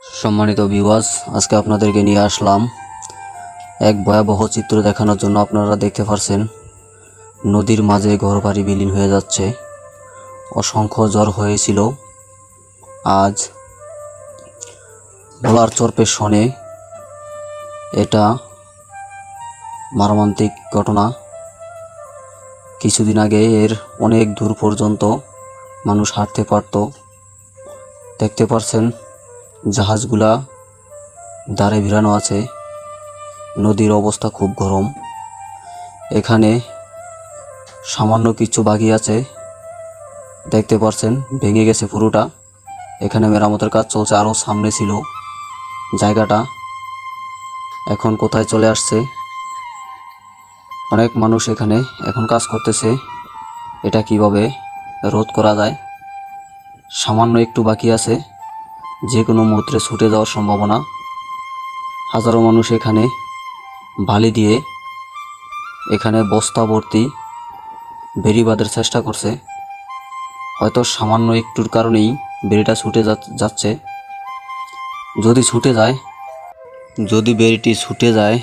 সম্মানিত ভিউয়ার্স, আজকে আপনাদেরকে নিয়ে আসলাম এক ভয়াবহ চিত্র দেখানোর জন্য। আপনারা দেখতে পাচ্ছেন নদীর মাঝে ঘরবাড়ি বিলীন হয়ে যাচ্ছে। অসংখ্য ঝড় হয়েছিল আজ ভোলার চরপের শনে। এটা মর্মান্তিক ঘটনা। কিছুদিন আগে এর অনেক দূর পর্যন্ত মানুষ হাঁটতে পারত। দেখতে পাচ্ছেন জাহাজগুলা দাঁড়ে ভিড়ানো আছে। নদীর অবস্থা খুব গরম। এখানে সামান্য কিছু বাকি আছে, দেখতে পাচ্ছেন ভেঙে গেছে পুরোটা। এখানে মেরামতের কাজ চলছে। আরও সামনে ছিল জায়গাটা, এখন কোথায় চলে আসছে। অনেক মানুষ এখানে এখন কাজ করতেছে এটা কিভাবে রোধ করা যায়। সামান্য একটু বাকি আছে, যে কোনো মুহূর্তে ছুটে যাওয়ার সম্ভাবনা। হাজারো মানুষ এখানে বালি দিয়ে এখানে বস্তা ভর্তি বেড়ি বাঁধার চেষ্টা করছে। হয়তো সামান্য একটুর কারণেই বেড়িটা ছুটে যাচ্ছে। যদি বেড়িটি ছুটে যায়,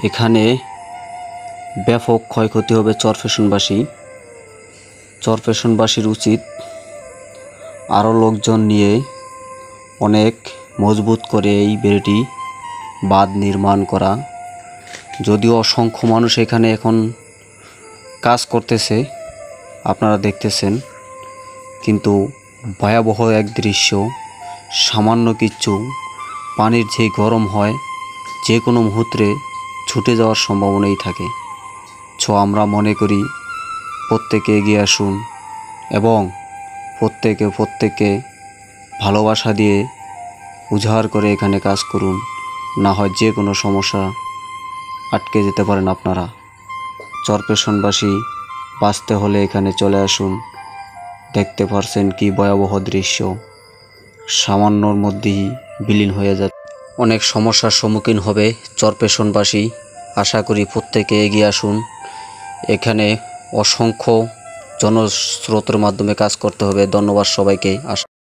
এখানে ব্যাপক ক্ষয়ক্ষতি হবে চরফেশনবাসীর উচিত আরও লোকজন নিয়ে অনেক মজবুত করে এই বেড়িটি বাঁধ নির্মাণ করা। যদিও অসংখ্য মানুষ এখানে এখন কাজ করতেছে, আপনারা দেখতেছেন, কিন্তু ভয়াবহ এক দৃশ্য। সামান্য কিছু পানির যে গরম হয়, যে কোনো মুহূর্তে ছুটে যাওয়ার সম্ভাবনাই থাকে। আমরা মনে করি প্রত্যেকে এগিয়ে আসুন এবং প্রত্যেকে ভালোবাসা দিয়ে উজাড় করে এখানে কাজ করুন, না হয় যে কোনো সমস্যা আটকে যেতে পারেন আপনারা। চরপেশনবাসী বাঁচতে হলে এখানে চলে আসুন। দেখতে পারছেন কি ভয়াবহ দৃশ্য, সামান্যর মধ্যেই বিলীন হয়ে যাচ্ছে। অনেক সমস্যার সম্মুখীন হবে চরপেশনবাসী। আশা করি প্রত্যেকে এগিয়ে আসুন। এখানে অসংখ্য জনস্রোতের মাধ্যমে কাজ করতে হবে। ধন্যবাদ সবাইকে।